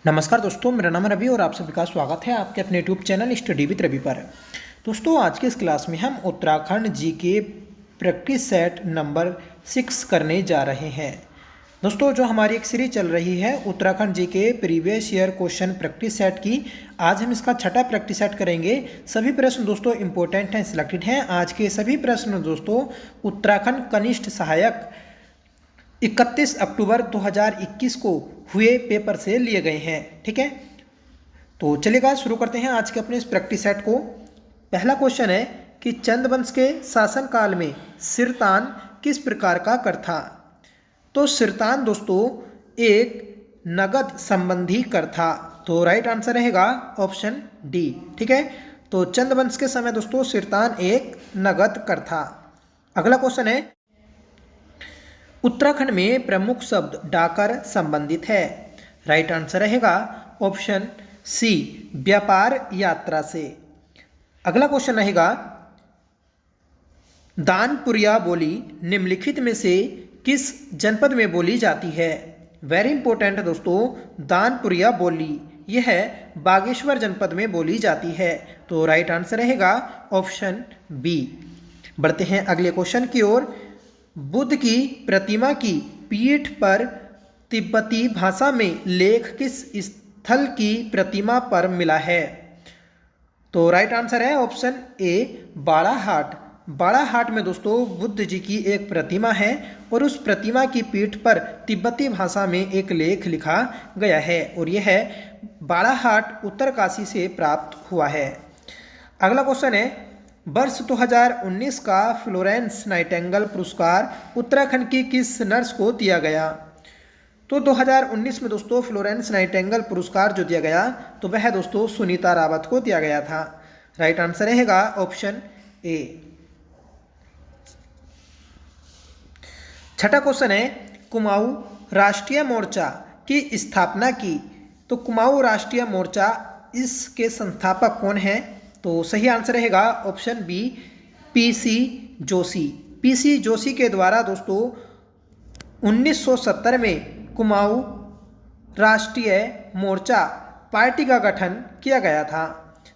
नमस्कार दोस्तों, मेरा नाम है रवि और आप सभी का स्वागत है आपके अपने YouTube channel study with Ravi पर। दोस्तों, आज के इस क्लास में हम उत्तराखंड जी के प्रैक्टिस सेट नंबर 6 करने जा रहे हैं। दोस्तों, जो हमारी एक सीरीज चल रही है उत्तराखंड जी के previous year question practice set की, आज हम इसका छठा प्रैक्टिस सेट करेंगे। सभी प्रश्न दोस्तों इंपॉर्टेंट हैं, सिलेक्टेड हैं। आज के सभी प्रश्न दोस्तों उत्तराखंड कनिष्ठ सहायक 31 अक्टूबर 2021 को हुए पेपर से लिए गए हैं। ठीक है, तो चलिएगा शुरू करते हैं आज के अपने इस प्रैक्टिस सेट को। पहला क्वेश्चन है कि चंदवंश के शासनकाल में सिरतान किस प्रकार का कर था। तो सिरतान दोस्तों एक नगद संबंधी कर था, तो राइट आंसर रहेगा ऑप्शन डी। ठीक है, तो चंदवंश के समय दोस्तों सिरतान एक नगद कर था। अगला क्वेश्चन है उत्तराखंड में प्रमुख शब्द डाकर संबंधित है। राइट आंसर रहेगा ऑप्शन सी, व्यापार यात्रा से। अगला क्वेश्चन रहेगा दानपुरिया बोली निम्नलिखित में से किस जनपद में बोली जाती है। वेरी इंपॉर्टेंट है दोस्तों, दानपुरिया बोली यह बागेश्वर जनपद में बोली जाती है, तो राइट आंसर रहेगा ऑप्शन बी। बढ़ते हैं अगले क्वेश्चन की ओर। बुद्ध की प्रतिमा की पीठ पर तिब्बती भाषा में लेख किस स्थल की प्रतिमा पर मिला है। तो राइट आंसर है ऑप्शन ए, बाड़ाहाट। बाड़ाहाट में दोस्तों बुद्ध जी की एक प्रतिमा है और उस प्रतिमा की पीठ पर तिब्बती भाषा में एक लेख लिखा गया है और यह बाड़ाहाट उत्तरकाशी से प्राप्त हुआ है। अगला क्वेश्चन है वर्ष 2019 का फ्लोरेंस नाइटिंगेल पुरस्कार उत्तराखंड की किस नर्स को दिया गया। तो 2019 में दोस्तों फ्लोरेंस नाइटिंगेल पुरस्कार जो दिया गया तो वह दोस्तों सुनीता रावत को दिया गया था। राइट आंसर रहेगा ऑप्शन ए। छठा क्वेश्चन है कुमाऊं राष्ट्रीय मोर्चा की स्थापना की। तो कुमाऊं राष्ट्रीय मोर्चा इसके संस्थापक कौन है। तो सही आंसर रहेगा option B, P C Joshi. P C Joshi के द्वारा दोस्तों 1970 में कुमाऊं राष्ट्रीय मोर्चा पार्टी का गठन किया गया था।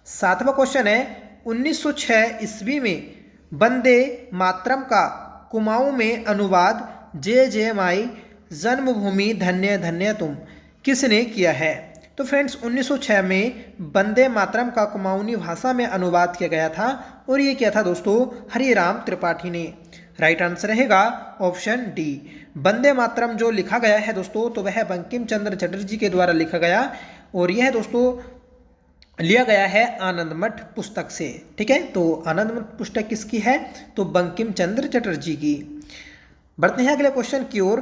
सातवां क्वेश्चन है 1906 ईस्वी में वंदे मातरम का कुमाऊं में अनुवाद जय जय माई जन्मभूमि धन्य धन्य तुम किसने किया है। तो फ्रेंड्स 1906 में वंदे मातरम का कुमाऊनी भाषा में अनुवाद किया गया था और ये किया था दोस्तों हरिराम त्रिपाठी ने। राइट आंसर रहेगा ऑप्शन डी। वंदे मातरम जो लिखा गया है दोस्तों तो वह बंकिम चंद्र चटर्जी के द्वारा लिखा गया और यह दोस्तों लिया गया है आनंद मठ पुस्तक से। ठीक है, तो आनंद मठ पुस्तक किसकी है, तो बंकिम चंद्र चटर्जी की। बढ़ते हैं अगले क्वेश्चन की ओर।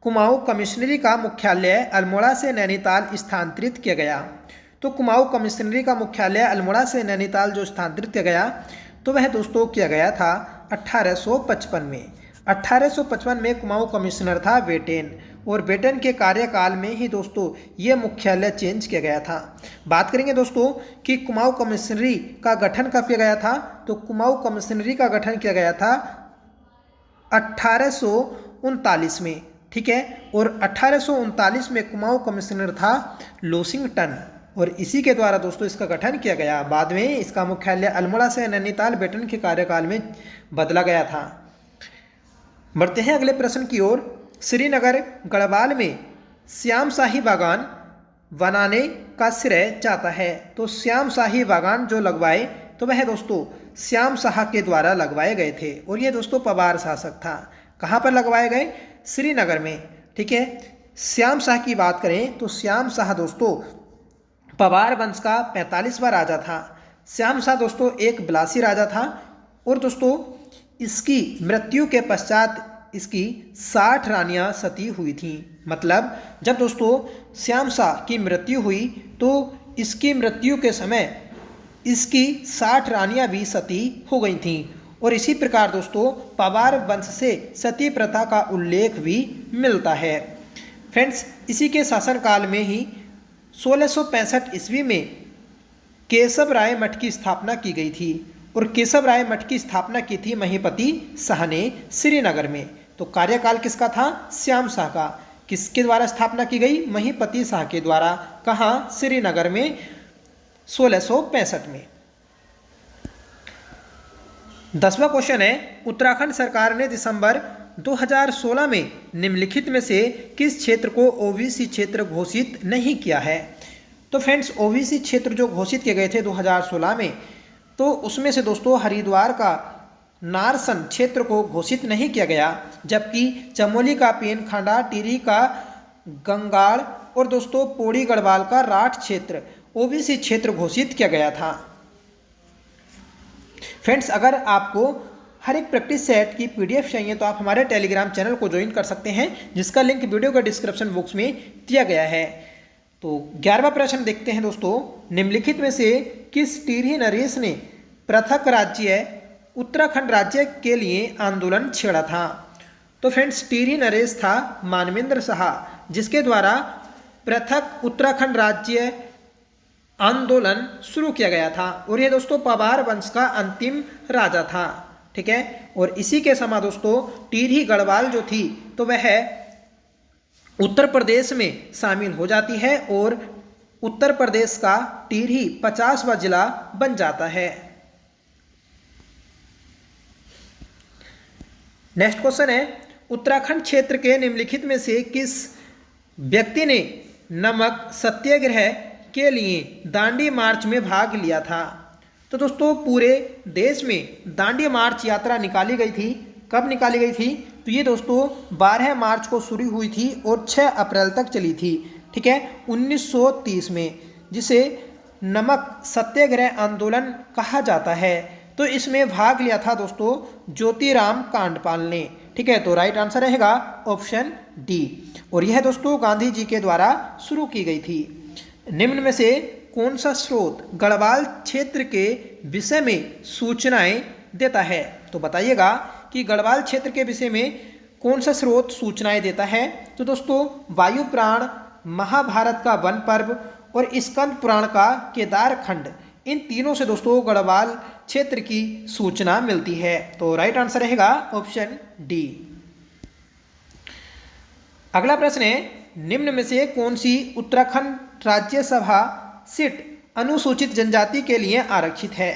कुमाऊं कमिश्नरी का मुख्यालय अल्मोड़ा से नैनीताल स्थानांतरित किया गया। तो कुमाऊं कमिश्नरी का मुख्यालय अल्मोड़ा से नैनीताल जो स्थानांतरित किया गया तो वह दोस्तों किया गया था 1855 में। 1855 में कुमाऊं कमिश्नर था वेटेन और वेटेन के कार्यकाल में ही दोस्तों ये मुख्यालय चेंज किया गया था। बात करेंगे दोस्तों कि कुमाऊं कमिश्नरी का गठन कब किया गया था। तो कुमाऊं कमिश्नरी का गठन किया गया था 1839 में। ठीक है, और 1839 में कुमाऊं कमिश्नर था लोसिंगटन और इसी के द्वारा दोस्तों इसका गठन किया गया। बाद में इसका मुख्यालय अल्मोड़ा से नैनीताल वेटन के कार्यकाल में बदला गया था। बढ़ते हैं अगले प्रश्न की ओर। श्रीनगर गढ़वाल में श्याम शाही बागान बनाने का श्रेय जाता है। तो श्याम शाही बागान जो लगवाए तो वह दोस्तों श्याम शाह के द्वारा लगवाए गए थे और ये दोस्तों पवार शासक था। कहाँ पर लगवाए गए, श्रीनगर में। ठीक है, श्याम शाह की बात करें तो श्याम शाह दोस्तों पवार वंश का 45वां राजा था। श्याम शाह दोस्तों एक विलासी राजा था और दोस्तों इसकी मृत्यु के पश्चात इसकी 60 रानियां सती हुई थी। मतलब जब दोस्तों श्याम शाह की मृत्यु हुई तो इसकी मृत्यु के समय इसकी 60 रानियां भी सती हो गई थीं और इसी प्रकार दोस्तों पवार वंश से सती प्रथा का उल्लेख भी मिलता है। फ्रेंड्स, इसी के शासनकाल में ही 1665 ईस्वी में केशव राय मठ की स्थापना की गई थी और केशव राय मठ की स्थापना की थी महीपति शाह ने श्रीनगर में। तो कार्यकाल किसका था, श्याम शाह का। किसके द्वारा स्थापना की गई? महीपति शाह के द्वारा। कहाँ? श्रीनगर में 1665 में। 10वां क्वेश्चन है, उत्तराखंड सरकार ने दिसंबर 2016 में निम्नलिखित में से किस क्षेत्र को ओबीसी क्षेत्र घोषित नहीं किया है? तो फ्रेंड्स, ओबीसी क्षेत्र जो घोषित किए गए थे 2016 में, तो उसमें से दोस्तों हरिद्वार का नारसन क्षेत्र को घोषित नहीं किया गया, जबकि चमोली का पेनखांडा, टिहरी का गंगाड़ और दोस्तों पौड़ी गढ़वाल का राठ क्षेत्र ओबीसी क्षेत्र घोषित किया गया था। फ्रेंड्स, अगर आपको हर एक प्रैक्टिस सेट की पीडीएफ चाहिए तो आप हमारे टेलीग्राम चैनल को ज्वाइन कर सकते हैं, जिसका लिंक वीडियो के डिस्क्रिप्शन बॉक्स में दिया गया है। तो 11वां प्रश्न देखते हैं दोस्तों, निम्नलिखित में से किस टिहरी नरेश ने पृथक राज्य उत्तराखंड राज्य के लिए आंदोलन छेड़ा था? तो फ्रेंड्स, टिहरी नरेश था मानवेंद्र शाह, जिसके द्वारा पृथक उत्तराखंड राज्य आंदोलन शुरू किया गया था, और यह दोस्तों पवार वंश का अंतिम राजा था। ठीक है, और इसी के समय दोस्तों टिहरी गढ़वाल जो थी तो वह उत्तर प्रदेश में शामिल हो जाती है, और उत्तर प्रदेश का टिहरी 50वां जिला बन जाता है। नेक्स्ट क्वेश्चन है, उत्तराखंड क्षेत्र के निम्नलिखित में से किस व्यक्ति ने नमक सत्याग्रह के लिए दांडी मार्च में भाग लिया था? तो दोस्तों पूरे देश में दांडी मार्च यात्रा निकाली गई थी। कब निकाली गई थी? तो ये दोस्तों 12 मार्च को शुरू हुई थी और 6 अप्रैल तक चली थी। ठीक है, 1930 में, जिसे नमक सत्याग्रह आंदोलन कहा जाता है। तो इसमें भाग लिया था दोस्तों ज्योतिराम कांडपाल ने। ठीक है, तो राइट आंसर रहेगा ऑप्शन डी, और यह दोस्तों गांधी जी के द्वारा शुरू की गई थी। निम्न में से कौन सा स्रोत गढ़वाल क्षेत्र के विषय में सूचनाएं देता है? तो बताइएगा कि गढ़वाल क्षेत्र के विषय में कौन सा स्रोत सूचनाएं देता है? तो दोस्तों वायु पुराण, महाभारत का वन पर्व और स्कंद पुराण का केदार खंड, इन तीनों से दोस्तों गढ़वाल क्षेत्र की सूचना मिलती है। तो राइट आंसर रहेगा ऑप्शन डी। अगला प्रश्न है, निम्न में से कौन सी उत्तराखंड राज्यसभा सीट अनुसूचित जनजाति के लिए आरक्षित है?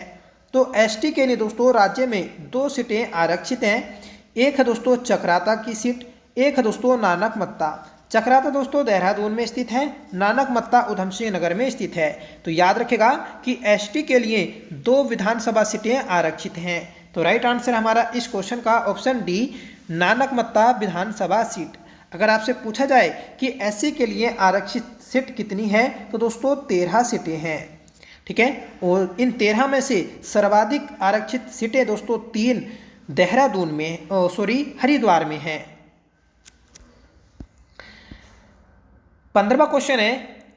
तो एसटी के लिए दोस्तों राज्य में 2 सीटें आरक्षित हैं। एक है दोस्तों चक्राता की सीट, एक है दोस्तों नानक मत्ता। चक्राता दोस्तों देहरादून में स्थित है, नानक मत्ता उधम सिंह नगर में स्थित है। तो याद रखेगा कि एसटी के लिए 2 विधानसभा सीटें आरक्षित हैं। तो राइट आंसर हमारा इस क्वेश्चन का ऑप्शन डी, नानक मत्ता विधानसभा सीट। अगर आपसे पूछा जाए कि एससी के लिए आरक्षित सीट कितनी है, तो दोस्तों 13 सीटें हैं। ठीक है, और इन 13 में से सर्वाधिक आरक्षित सीटें दोस्तों 3 देहरादून में हरिद्वार में हैं। 15वां क्वेश्चन है,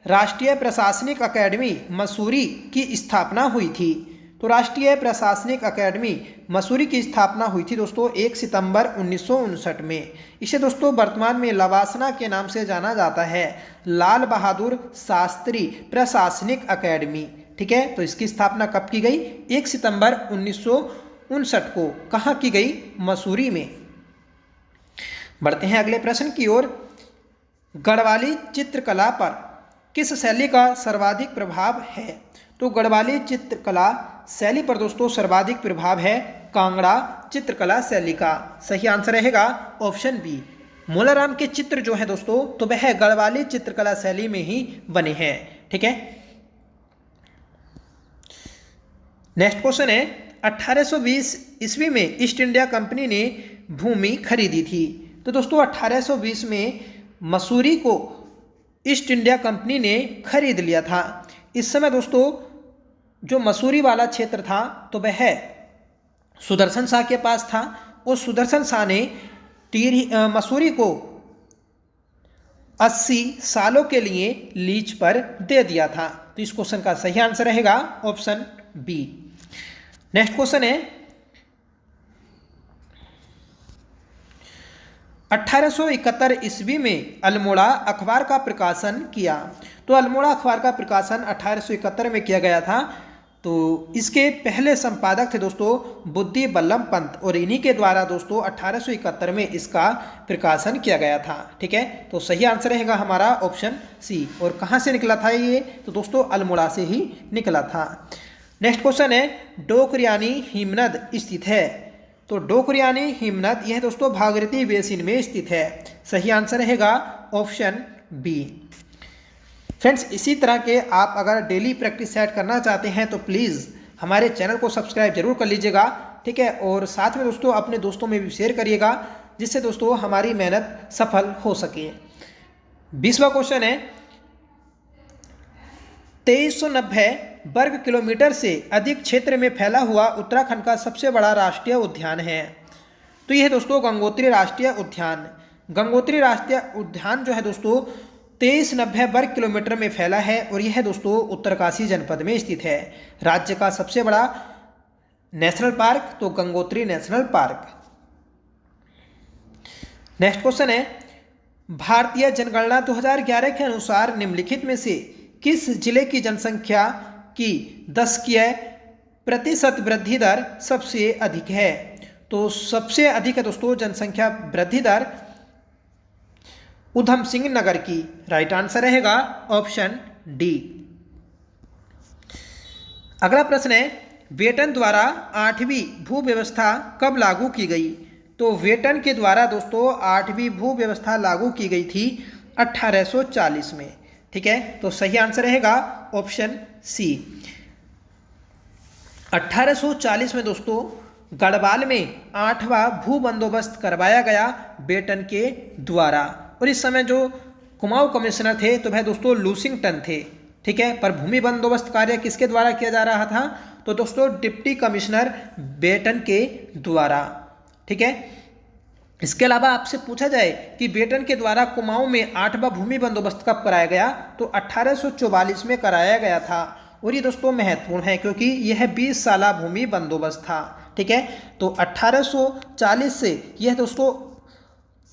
राष्ट्रीय प्रशासनिक अकेडमी मसूरी की स्थापना हुई थी? तो राष्ट्रीय प्रशासनिक अकेडमी मसूरी की स्थापना हुई थी दोस्तों 1 सितंबर 1959 में। इसे दोस्तों वर्तमान में लवासना के नाम से जाना जाता है, लाल बहादुर शास्त्री प्रशासनिक अकेडमी। ठीक है, तो इसकी स्थापना कब की गई? 1 सितंबर 1959 को। कहाँ की गई? मसूरी में। बढ़ते हैं अगले प्रश्न की ओर। गढ़वाली चित्रकला पर किस शैली का सर्वाधिक प्रभाव है? तो गढ़वाली चित्रकला शैली पर दोस्तों सर्वाधिक प्रभाव है कांगड़ा चित्रकला शैली का। सही आंसर रहेगा ऑप्शन बी। मोलाराम के चित्र जो है दोस्तों तो वह गढ़वाली चित्रकला शैली में ही बने हैं। ठीक है, नेक्स्ट क्वेश्चन है, 1820 ईस्वी में ईस्ट इंडिया कंपनी ने भूमि खरीदी थी। तो दोस्तों 1820 में मसूरी को ईस्ट इंडिया कंपनी ने खरीद लिया था। इस समय दोस्तों जो मसूरी वाला क्षेत्र था तो वह सुदर्शन शाह के पास था, और सुदर्शन शाह ने मसूरी को 80 सालों के लिए लीज पर दे दिया था। तो इस क्वेश्चन का सही आंसर रहेगा ऑप्शन बी। नेक्स्ट क्वेश्चन है, 1871 ईस्वी में अल्मोड़ा अखबार का प्रकाशन किया। तो अल्मोड़ा अखबार का प्रकाशन 1871 में किया गया था। तो इसके पहले संपादक थे दोस्तों बुद्धि बल्लभ पंत, और इन्हीं के द्वारा दोस्तों 1871 में इसका प्रकाशन किया गया था। ठीक है, तो सही आंसर रहेगा हमारा ऑप्शन सी। और कहाँ से निकला था ये, तो दोस्तों अल्मोड़ा से ही निकला था। नेक्स्ट क्वेश्चन है, डोकरियानी हिमनद स्थित है। तो डोकरियानी हिमनद यह दोस्तों भागीरथी बेसिन में स्थित है। सही आंसर रहेगा ऑप्शन बी। फ्रेंड्स, इसी तरह के आप अगर डेली प्रैक्टिस सेट करना चाहते हैं तो प्लीज़ हमारे चैनल को सब्सक्राइब जरूर कर लीजिएगा। ठीक है, और साथ में दोस्तों अपने दोस्तों में भी शेयर करिएगा, जिससे दोस्तों हमारी मेहनत सफल हो सके। 20वां क्वेश्चन है, 2390 वर्ग किलोमीटर से अधिक क्षेत्र में फैला हुआ उत्तराखंड का सबसे बड़ा राष्ट्रीय उद्यान है। तो यह दोस्तों गंगोत्री राष्ट्रीय उद्यान। गंगोत्री राष्ट्रीय उद्यान जो है दोस्तों 2390 वर्ग किलोमीटर में फैला है, और यह दोस्तों उत्तरकाशी जनपद में स्थित है। राज्य का सबसे बड़ा नेशनल पार्क तो Gangotri national park. Next question है, भारतीय जनगणना 2011 के अनुसार निम्नलिखित में से किस जिले की जनसंख्या की 10% वृद्धि दर सबसे अधिक है। तो सबसे अधिक है दोस्तों जनसंख्या वृद्धि दर उधम सिंह नगर की। राइट आंसर रहेगा ऑप्शन डी। अगला प्रश्न है, वेतन द्वारा 8वीं भू व्यवस्था कब लागू की गई। तो वेतन के द्वारा दोस्तों 8वीं भू व्यवस्था लागू की गई थी 1840 में। ठीक है, तो सही आंसर रहेगा ऑप्शन सी। 1840 में दोस्तों गढ़वाल में 8वां भू बंदोबस्त करवाया गया वेतन के द्वारा, और इस समय जो कुमाऊं कमिश्नर थे तो वह दोस्तों लूसिंगटन थे। ठीक है, पर भूमि बंदोबस्त कार्य किसके द्वारा किया जा रहा था, तो दोस्तों डिप्टी कमिश्नर बेटन के द्वारा। ठीक है, इसके अलावा आपसे पूछा जाए कि बेटन के द्वारा कुमाऊं में 8वां भूमि बंदोबस्त कब कराया गया, तो 1844 में कराया गया था। और ये दोस्तों महत्वपूर्ण है क्योंकि यह 20 साला भूमि बंदोबस्त था। ठीक है, तो 1840 से यह दोस्तों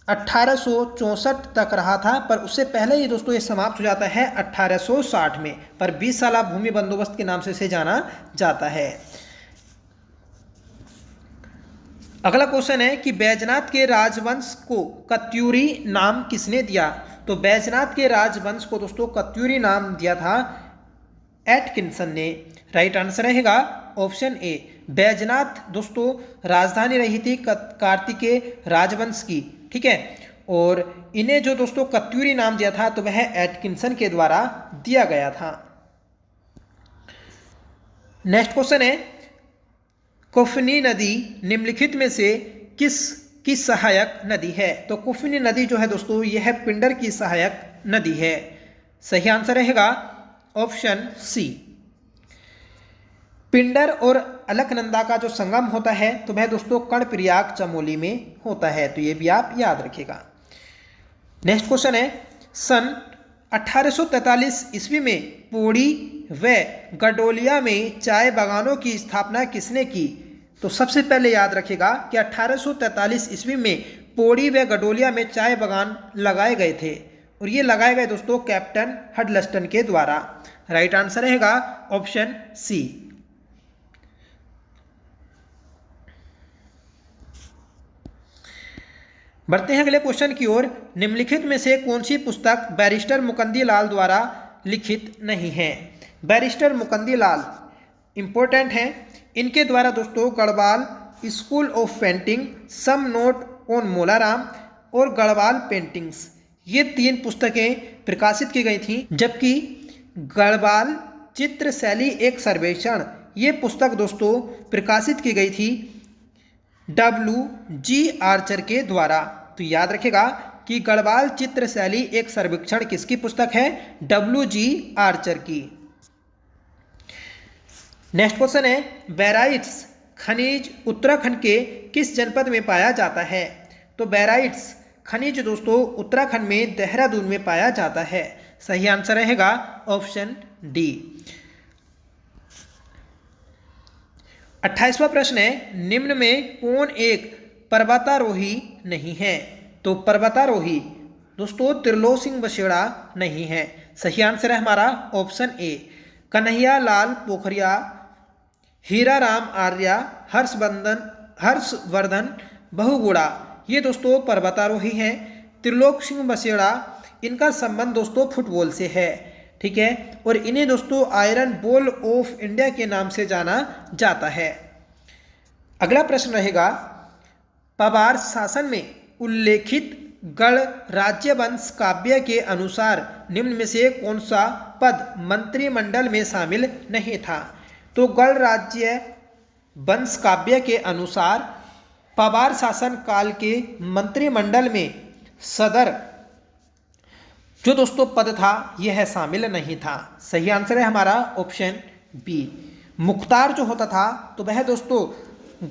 1864 तक रहा था, पर उससे पहले ही दोस्तों ये समाप्त हो जाता है 1860 में, पर 20 साला भूमि बंदोबस्त के नाम से इसे जाना जाता है। अगला क्वेश्चन है कि बैजनाथ के राजवंश को कत्यूरी नाम किसने दिया। तो बैजनाथ के राजवंश को दोस्तों कत्यूरी नाम दिया था एटकिंसन ने। राइट आंसर रहेगा ऑप्शन ए। बैजनाथ दोस्तों राजधानी रही थी कार्तिकेय राजवंश की। ठीक है, और इन्हें जो दोस्तों कत्यूरी नाम दिया था तो वह एटकिंसन के द्वारा दिया गया था। नेक्स्ट क्वेश्चन है, कुफनी नदी निम्नलिखित में से किसकी सहायक नदी है। तो कुफनी नदी जो है दोस्तों यह पिंडर की सहायक नदी है। सही आंसर रहेगा ऑप्शन सी। पिंडर और अलकनंदा का जो संगम होता है तो वह दोस्तों कर्णप्रयाग चमोली में होता है, तो ये भी आप याद रखिएगा। नेक्स्ट क्वेश्चन है, सन 1843 ईस्वी में पौड़ी व गडोलिया में चाय बागानों की स्थापना किसने की। तो सबसे पहले याद रखिएगा कि 1843 ईस्वी में पौड़ी व गडोलिया में चाय बागान लगाए गए थे, और ये लगाए गए दोस्तों कैप्टन हडलस्टन के द्वारा। राइट आंसर रहेगा ऑप्शन सी। बढ़ते हैं अगले क्वेश्चन की ओर। निम्नलिखित में से कौन सी पुस्तक बैरिस्टर मुकंदी लाल द्वारा लिखित नहीं है। बैरिस्टर मुकंदी लाल इंपॉर्टेंट हैं। इनके द्वारा दोस्तों Garhwal school of painting, some note on Molaram और गढ़वाल पेंटिंग्स, ये 3 पुस्तकें प्रकाशित की गई थीं। जबकि गढ़वाल चित्र शैली एक सर्वेक्षण, ये पुस्तक दोस्तों प्रकाशित की गई थी WG आर्चर के द्वारा। तो याद रखिएगा कि गढ़वाल चित्र शैली एक सर्वेक्षण किसकी पुस्तक है, WG आर्चर की। नेक्स्ट क्वेश्चन है, बैराइट्स खनिज उत्तराखंड के किस जनपद में पाया जाता है। तो बैराइट्स खनिज दोस्तों उत्तराखंड में देहरादून में पाया जाता है। सही आंसर रहेगा ऑप्शन डी। 28वां प्रश्न है, निम्न में कौन एक पर्वतारोही नहीं है। तो पर्वतारोही दोस्तों त्रिलोक सिंह बसेड़ा नहीं है। सही आंसर है हमारा ऑप्शन ए। कन्हैया लाल पोखरिया हीराराम आर्या, हर्षवर्धन बहुगुणा, ये दोस्तों पर्वतारोही हैं। त्रिलोक सिंह बसेड़ा, इनका संबंध दोस्तों फुटबॉल से है, ठीक है, और इन्हें दोस्तों आयरन बॉल ऑफ इंडिया के नाम से जाना जाता है। अगला प्रश्न रहेगा, पवार शासन में उल्लेखित गढ़ राज्यवंश काव्य के अनुसार निम्न में से कौन सा पद मंत्रिमंडल में शामिल नहीं था? तो गढ़ राज्य वंश काव्य के अनुसार पवार शासन काल के मंत्रिमंडल में सदर जो दोस्तों पद था यह शामिल नहीं था। सही आंसर है हमारा ऑप्शन बी। मुख्तार जो होता था तो वह दोस्तों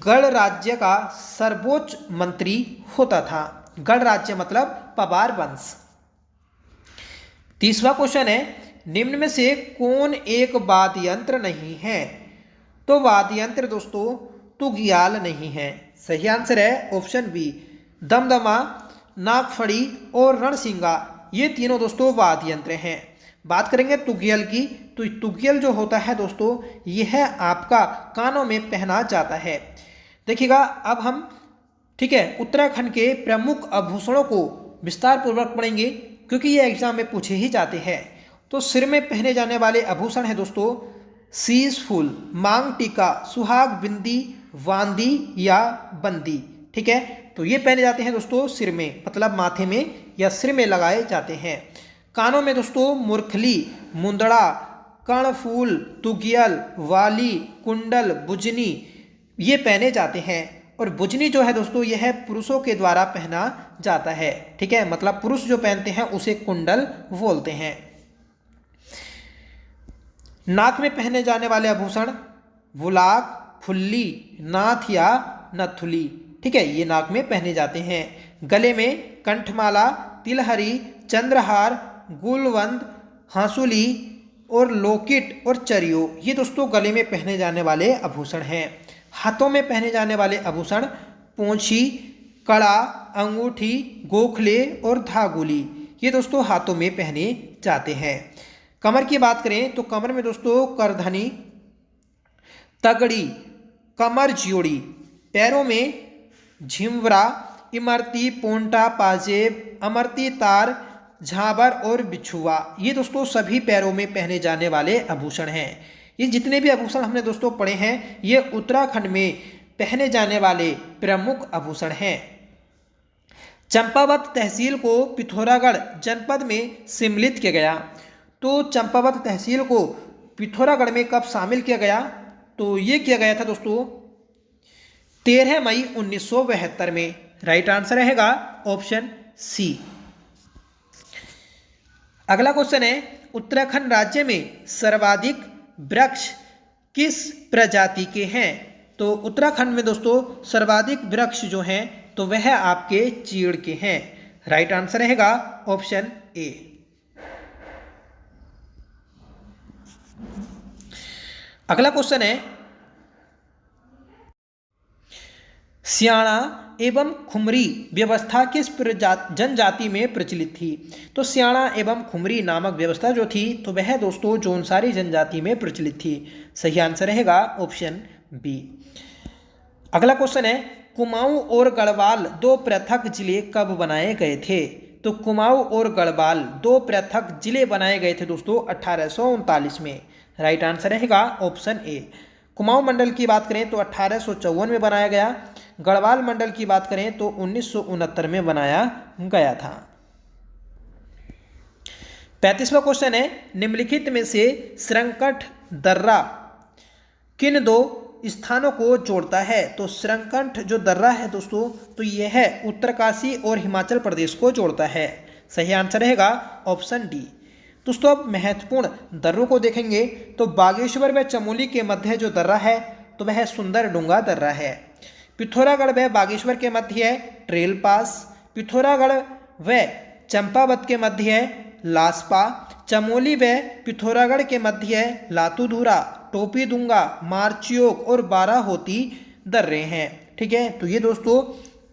गढ़ राज्य का सर्वोच्च मंत्री होता था। गढ़ राज्य मतलब पवार वंश। तीसरा क्वेश्चन है, निम्न में से कौन एक वाद्य यंत्र नहीं है? तो वाद्य यंत्र दोस्तों तुगयाल नहीं है। सही आंसर है ऑप्शन बी। दमदमा, नागफड़ी और रणसिंगा ये तीनों दोस्तों वाद्य यंत्र हैं। बात करेंगे तुगयल की, तो तुगयल जो होता है दोस्तों यह आपका कानों में पहना जाता है। देखिएगा अब हम, ठीक है, उत्तराखंड के प्रमुख आभूषणों को विस्तार पूर्वक पढ़ेंगे क्योंकि ये एग्जाम में पूछे ही जाते हैं। तो सिर में पहने जाने वाले आभूषण है दोस्तों शीश फूल, मांग टीका, सुहाग बिंदी, वांदी या बंदी, ठीक है, तो ये पहने जाते हैं दोस्तों सिर में, मतलब माथे में या सिर में लगाए जाते हैं। कानों में दोस्तों मुरखली, मुंदड़ा, कर्णफूल, तुगियल, वाली, कुंडल, बुजनी ये पहने जाते हैं। और बुजनी जो है दोस्तों यह पुरुषों के द्वारा पहना जाता है, ठीक है, मतलब पुरुष जो पहनते हैं उसे कुंडल बोलते हैं। नाक में पहने जाने वाले आभूषण बुलाक, फुल्ली, नाथ या नथुली, ठीक है, ये नाक में पहने जाते हैं। गले में कंठमाला, तिलहरी, चंद्रहार, गुलवंद, हांसुली और लोकिट और चरियो ये दोस्तों गले में पहने जाने वाले आभूषण हैं। हाथों में पहने जाने वाले आभूषण पोंछी, कड़ा, अंगूठी, गोखले और धागुली ये दोस्तों हाथों में पहने जाते हैं। कमर की बात करें तो कमर में दोस्तों करधनी, तगड़ी, कमर जोड़ी, पैरों में झिमवरा, इमरती, पोंटा, पाजेब, अमरती तार, झाबर और बिछुआ ये दोस्तों सभी पैरों में पहने जाने वाले आभूषण हैं। ये जितने भी आभूषण हमने दोस्तों पढ़े हैं ये उत्तराखंड में पहने जाने वाले प्रमुख आभूषण हैं। चंपावत तहसील को पिथौरागढ़ जनपद में सम्मिलित किया गया। तो चंपावत तहसील को पिथौरागढ़ में कब शामिल किया गया? तो ये किया गया था दोस्तों 13 मई 1972 में। राइट आंसर रहेगा ऑप्शन सी। अगला क्वेश्चन है, उत्तराखंड राज्य में सर्वाधिक वृक्ष किस प्रजाति के हैं? तो उत्तराखंड में दोस्तों सर्वाधिक वृक्ष जो हैं तो वह आपके चीड़ के हैं। राइट आंसर रहेगा ऑप्शन ए। अगला क्वेश्चन है, स्याणा एवं खुमरी व्यवस्था किस जनजाति में प्रचलित थी? तो स्याणा एवं खुमरी नामक व्यवस्था जो थी तो वह दोस्तों जौनसारी जनजाति में प्रचलित थी। सही आंसर रहेगा ऑप्शन बी। अगला क्वेश्चन है, कुमाऊं और गढ़वाल दो पृथक जिले कब बनाए गए थे? तो कुमाऊं और गढ़वाल दो पृथक जिले बनाए गए थे दोस्तों 1839 में। राइट आंसर रहेगा ऑप्शन ए। कुमाऊं मंडल की बात करें तो 1854 में बनाया गया। गढ़वाल मंडल की बात करें तो 1969 में बनाया गया था। 35वां क्वेश्चन है, निम्नलिखित में से श्रंकट दर्रा किन दो स्थानों को जोड़ता है? तो श्रंकट जो दर्रा है दोस्तों तो यह उत्तरकाशी और हिमाचल प्रदेश को जोड़ता है। सही आंसर रहेगा ऑप्शन डी। दोस्तों अब महत्वपूर्ण दर्रों को देखेंगे तो बागेश्वर व चमोली के मध्य जो दर्रा है तो वह सुंदर डूंगा दर्रा है। पिथौरागढ़ व बागेश्वर के मध्य है ट्रेल पास। पिथौरागढ़ व चंपावत के मध्य है लासपा। चमोली व पिथौरागढ़ के मध्य है लातूधुरा, टोपीदुंगा, मार्चियोक और बाराहोती दर्रे हैं। ठीक है, तो ये दोस्तों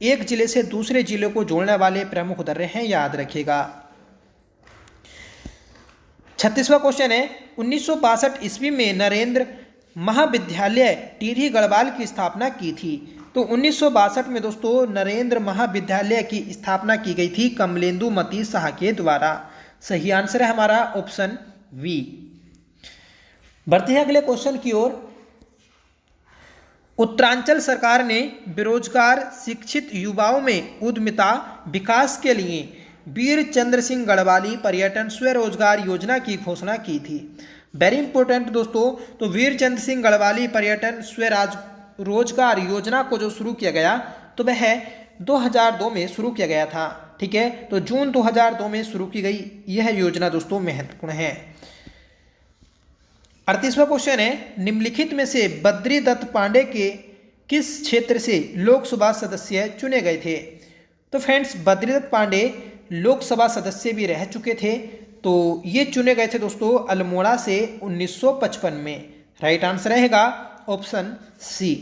एक जिले से दूसरे जिले को जोड़ने वाले प्रमुख दर्रे हैं, याद रखिएगा। 36वां क्वेश्चन है, 1962 ईस्वी में नरेंद्र महाविद्यालय टिहरी गढ़वाल की स्थापना की थी? तो 1962 में दोस्तों नरेंद्र महाविद्यालय की स्थापना की गई थी कमलेंदु मती शाह के द्वारा। सही आंसर है हमारा ऑप्शन बी। बढ़ते हैं अगले क्वेश्चन की ओर। उत्तरांचल सरकार ने बेरोजगार शिक्षित युवाओं में उद्यमिता विकास के लिए वीर चंद्र सिंह गढ़वाली पर्यटन स्वरोजगार योजना की घोषणा की थी। वेरी इंपॉर्टेंट दोस्तों, तो वीर चंद्र सिंह गढ़वाली पर्यटन स्वरोजगार योजना को जो शुरू किया गया तो वह 2002 में शुरू किया गया था। ठीक है, तो जून 2002 में शुरू की गई यह योजना दोस्तों महत्वपूर्ण है। 38वां क्वेश्चन है, निम्नलिखित में से बद्री दत्त पांडे के किस क्षेत्र से लोकसभा सदस्य चुने गए थे? तो फ्रेंड्स बद्री दत्त पांडे लोकसभा सदस्य भी रह चुके थे, तो ये चुने गए थे दोस्तों अल्मोड़ा से 1955 में। राइट आंसर रहेगा ऑप्शन सी।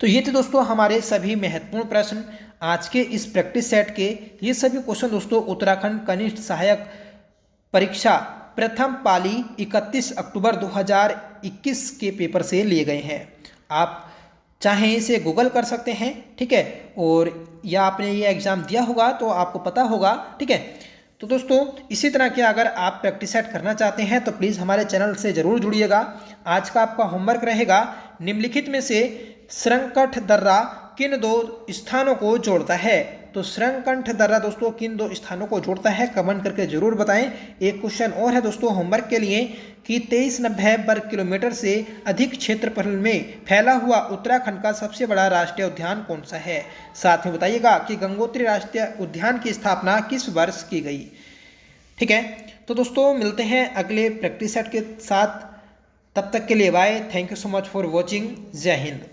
तो ये थे दोस्तों हमारे सभी महत्वपूर्ण प्रश्न आज के इस प्रैक्टिस सेट के। ये सभी क्वेश्चन दोस्तों उत्तराखंड कनिष्ठ सहायक परीक्षा प्रथम पाली 31 अक्टूबर 2021 के पेपर से लिए गए हैं। आप चाहें इसे गूगल कर सकते हैं, ठीक है, और या आपने ये एग्ज़ाम दिया होगा तो आपको पता होगा। ठीक है, तो दोस्तों इसी तरह के अगर आप प्रैक्टिस सेट करना चाहते हैं तो प्लीज़ हमारे चैनल से ज़रूर जुड़िएगा। आज का आपका होमवर्क रहेगा, निम्नलिखित में से श्रृंखट दर्रा किन दो स्थानों को जोड़ता है? तो श्रृंखट दर्रा दोस्तों किन दो स्थानों को जोड़ता है? कमेंट करके जरूर बताएं। एक क्वेश्चन और है दोस्तों होमवर्क के लिए कि 2390 वर्ग किलोमीटर से अधिक क्षेत्रफल में फैला हुआ उत्तराखंड का सबसे बड़ा राष्ट्रीय उद्यान कौन सा है? साथ में बताइएगा कि गंगोत्री राष्ट्रीय उद्यान की स्थापना किस वर्ष की गई? ठीक है, तो दोस्तों मिलते हैं अगले प्रैक्टिस सेट के साथ। तब तक के लिए bye. Thank you so much for watching. जय हिंद।